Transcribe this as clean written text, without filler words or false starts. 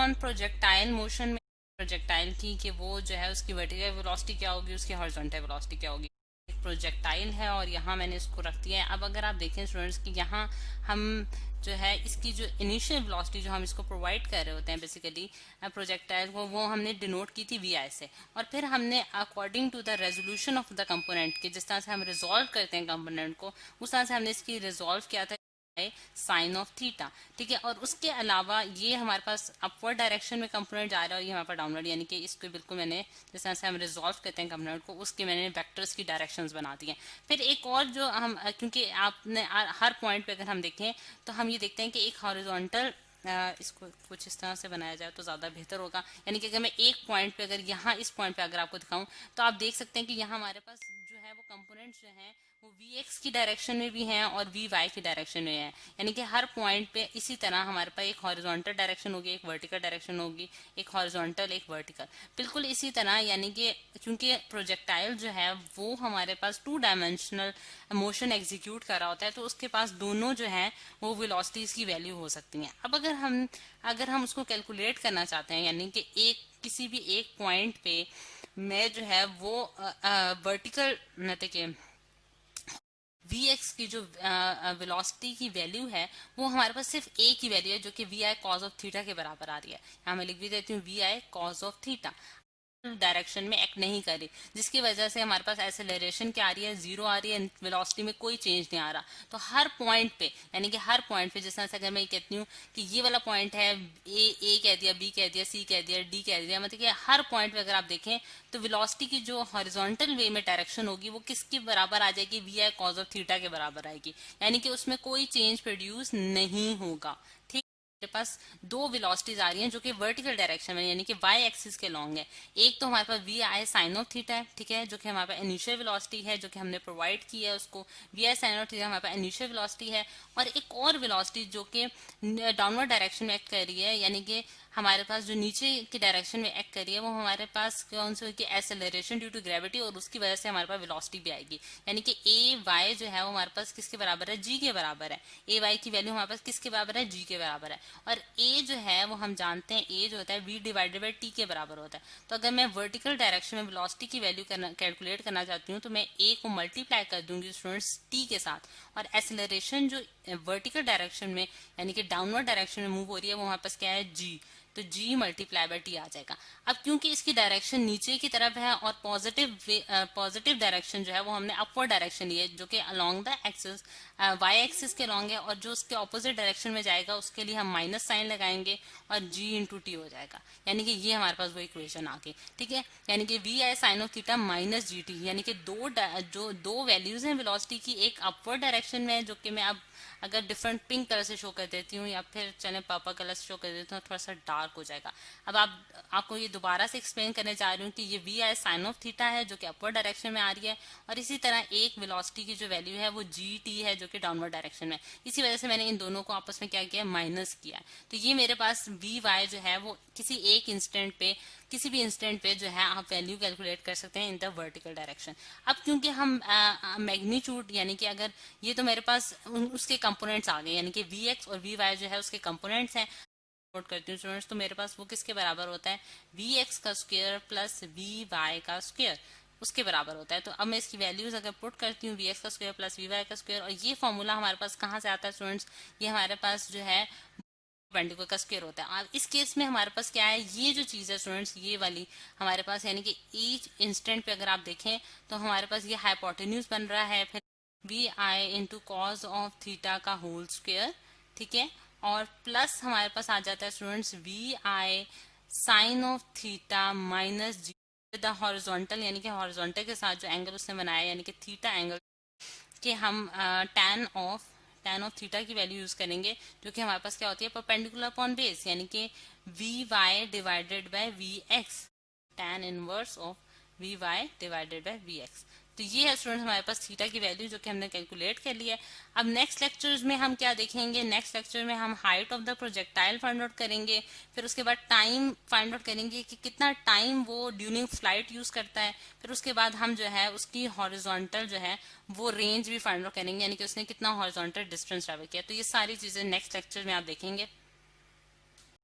On projectile motion में projectile की कि वो जो है उसकी वर्टिकल वेलोसिटी क्या होगी, उसकी हॉरिजॉन्टल वेलोसिटी क्या होगी। एक प्रोजेक्टाइल है और यहाँ मैंने इसको रख दिया है। अब अगर आप देखें स्टूडेंट्स कि यहाँ हम जो है इसकी जो इनिशियल वेलोसिटी जो हम इसको प्रोवाइड कर रहे होते हैं बेसिकली प्रोजेक्टाइल को, वो हमने डिनोट की थी वी आई से, और फिर हमने according to the resolution of the component के, जिस तरह से हम रिजोल्व करते हैं कंपोनेंट को, उस तरह से हमने इसकी रिजोल्व किया था साइन ऑफ थीटा। ठीक है, और उसके अलावा ये हमारे पास अपवर्ड डायरेक्शन में कंपोनेंट जा रहा है और ये हमारे पास डाउनवर्ड, यानी कि इसको बिल्कुल मैंने जिस तरह से हम रिजॉल्व करते हैं कंपोनेंट को, उसके मैंने वेक्टर्स की डायरेक्शंस बना दी हैं। फिर एक और जो हम, क्योंकि आपने हर पॉइंट पे अगर हम देखें तो हम ये देखते हैं कि एक हॉरिजॉन्टल, इसको कुछ इस तरह से बनाया जाए तो ज़्यादा बेहतर होगा। यानी कि अगर मैं एक पॉइंट पे, अगर यहाँ इस पॉइंट पे अगर आपको दिखाऊं तो आप देख सकते हैं कि यहाँ हमारे पास जो है वो कंपोनेंट्स जो हैं वो वी एक्स की डायरेक्शन में भी हैं और वी वाई की डायरेक्शन में हैं। यानी कि हर पॉइंट पे इसी तरह हमारे पास एक हॉरिजॉन्टल डायरेक्शन होगी, एक वर्टिकल डायरेक्शन होगी, एक हॉरिजॉन्टल एक वर्टिकल, बिल्कुल इसी तरह। यानी कि क्योंकि प्रोजेक्टाइल जो है वो हमारे पास 2 डायमेंशनल मोशन एग्जीक्यूट कर रहा होता है, तो उसके पास दोनों जो है वो वेलोसिटीज की वैल्यू हो सकती हैं। अब अगर हम उसको कैलकुलेट करना चाहते हैं, यानी कि किसी भी एक पॉइंट पे मैं जो है वो वर्टिकल मतलब वी एक्स की जो वेलोसिटी की वैल्यू है वो हमारे पास सिर्फ ए की वैल्यू है, जो कि V I cos of theta के बराबर आ रही है। यहाँ मैं लिख भी देती हूँ V I cos of theta direction में एक्ट नहीं करी, जिसकी वजह से हमारे पास एक्सेलरेशन क्या आ रही है, 0 आ रही है, वेलोसिटी में कोई चेंज नहीं आ रहा। तो हर पॉइंट पे, यानी कि हर पॉइंट पे, जिस तरह से अगर मैं कहती हूँ कि ये वाला पॉइंट है, ए कह दिया, बी कह दिया, सी कह दिया, डी कह दिया, मतलब कि हर पॉइंट पे अगर आप देखें तो वेलोसिटी की जो हॉरिजॉन्टल वे में डायरेक्शन होगी वो किसके बराबर आ जाएगी, V I cos of theta के बराबर आएगी। यानी कि उसमें कोई चेंज प्रोड्यूस नहीं होगा। मेरे पास 2 वेलोसिटीज आ रही हैं जो कि वर्टिकल डायरेक्शन में, यानी कि वाई एक्सिस के लॉन्ग है। एक तो हमारे पास V I sine of theta है, ठीक है, जो कि हमारे पास इनिशियल वेलोसिटी है, जो कि हमने प्रोवाइड की है उसको, V I sine of theta हमारे पास इनिशियल वेलोसिटी है। और एक और वेलोसिटी जो कि डाउनवर्ड डायरेक्शन में एक्ट कर रही है, यानी कि हमारे पास जो नीचे की डायरेक्शन में एक्ट कर रही है, वो हमारे पास कौन सी होगी, एक्सेलरेशन ड्यू टू ग्रेविटी, और उसकी वजह से हमारे पास वेलोसिटी भी आएगी। यानी कि ए वाई जो है वो हमारे पास किसके बराबर है, जी के बराबर है। ए वाई की वैल्यू हमारे पास किसके बराबर है, जी के बराबर है। और ए जो है वो हम जानते हैं, ए जो होता है वी डिवाइडेड बाई टी के बराबर होता है। तो अगर मैं वर्टिकल डायरेक्शन में वेलोसिटी की वैल्यू कैलकुलेट करना चाहती हूँ तो मैं ए को मल्टीप्लाई कर दूंगी स्टूडेंट्स टी के साथ, और एक्सेलरेशन जो वर्टिकल डायरेक्शन में यानी कि डाउनवर्ड डायरेक्शन में मूव हो रही है वो हमारे पास क्या है, जी, तो जी मल्टीप्लाई बाय टी आ जाएगा। अब क्योंकि इसकी डायरेक्शन नीचे की तरफ है और पॉजिटिव डायरेक्शन जो है वो हमने अपवर्ड डायरेक्शन ली है, जो कि along the axis Y axis के लॉन्ग है, और जो उसके ऑपोजिट डायरेक्शन में जाएगा उसके लिए हम माइनस साइन लगाएंगे और जी इंटू टी हो जाएगा। यानी कि ये हमारे पास वो इक्वेशन आ गई। ठीक है, यानी कि V I sine of theta minus G T, यानी कि दो वैल्यूज हैं वेलोसिटी की, एक अपवर्ड डायरेक्शन में है, जो कि मैं अब अगर डिफरेंट पिंक कलर से शो कर देती हूँ या फिर चले पर्पल कलर से शो कर देती हूँ थोड़ा सा डार्क हो जाएगा। अब आपको ये दोबारा से एक्सप्लेन करने जा रही हूँ कि ये V I sine of theta है जो कि अपवर्ड डायरेक्शन में आ रही है, और इसी तरह एक वेलोसिटी की जो वैल्यू है वो जी टी है जो कि डाउनवर्ड डायरेक्शन में। इसी वजह से मैंने इन दोनों को आपस में क्या किया, माइनस किया। तो ये मेरे पास वी वाई जो है वो किसी भी इंस्टेंट पे जो है आप वैल्यू कैलकुलेट कर सकते हैं इन द वर्टिकल डायरेक्शन। अब क्योंकि हम मैग्नीट्यूड यानी कि अगर ये तो मेरे पास उसके कंपोनेंट्स आ गए, यानी कि वी एक्स और वी वाई जो है उसके कंपोनेंट्स हैं, नोट करती हूँ स्टूडेंट्स, तो मेरे पास वो किसके बराबर होता है, वी एक्स का स्क्वायर प्लस वी वाई का स्क्वायर, उसके बराबर होता है। तो अब मैं इसकी वैल्यूज अगर पुट करती हूँ वी एक्स का स्क्वायर प्लस वी वाई का स्क्वायर, और ये फॉर्मूला हमारे पास कहाँ से आता है स्टूडेंट्स, ये हमारे पास जो है परपेंडिकुलर का स्क्वायर होता है। अब इस केस में हमारे पास क्या है, ये जो चीज है स्टूडेंट्स ये वाली हमारे पास, यानी कि ईच इंस्टेंट पे अगर आप देखें तो हमारे पास ये हाइपोटेन्यूज बन रहा है, फिर V I into cos of theta का होल स्क्वायर, ठीक है, और प्लस हमारे पास आ जाता है students V I sine of theta minus G the horizontal, यानी कि हॉरिजॉन्टल के साथ जो एंगल उसने बनाया यानी कि थीटा एंगल के हम tan ऑफ थीटा की वैल्यू यूज करेंगे, जो कि हमारे पास क्या होती है, परपेंडिकुलर अपॉन बेस, यानी कि V Y divided by V X, tan inverse of V Y divided by V X. तो ये है स्टूडेंट्स हमारे पास थीटा की वैल्यू जो कि हमने कैलकुलेट कर लिया है। अब नेक्स्ट लेक्चर्स में हम क्या देखेंगे, नेक्स्ट लेक्चर में हम height of the projectile find out करेंगे, फिर उसके बाद टाइम फाइंड आउट करेंगे कि कितना टाइम वो ड्यूरिंग फ्लाइट यूज करता है, फिर उसके बाद हम जो है उसकी हॉरिजॉन्टल जो है वो रेंज भी फाइंड आउट करेंगे, यानी कि उसने कितना हॉरिजॉन्टल डिस्टेंस ट्रेवल किया। तो ये सारी चीजें नेक्स्ट लेक्चर में आप देखेंगे।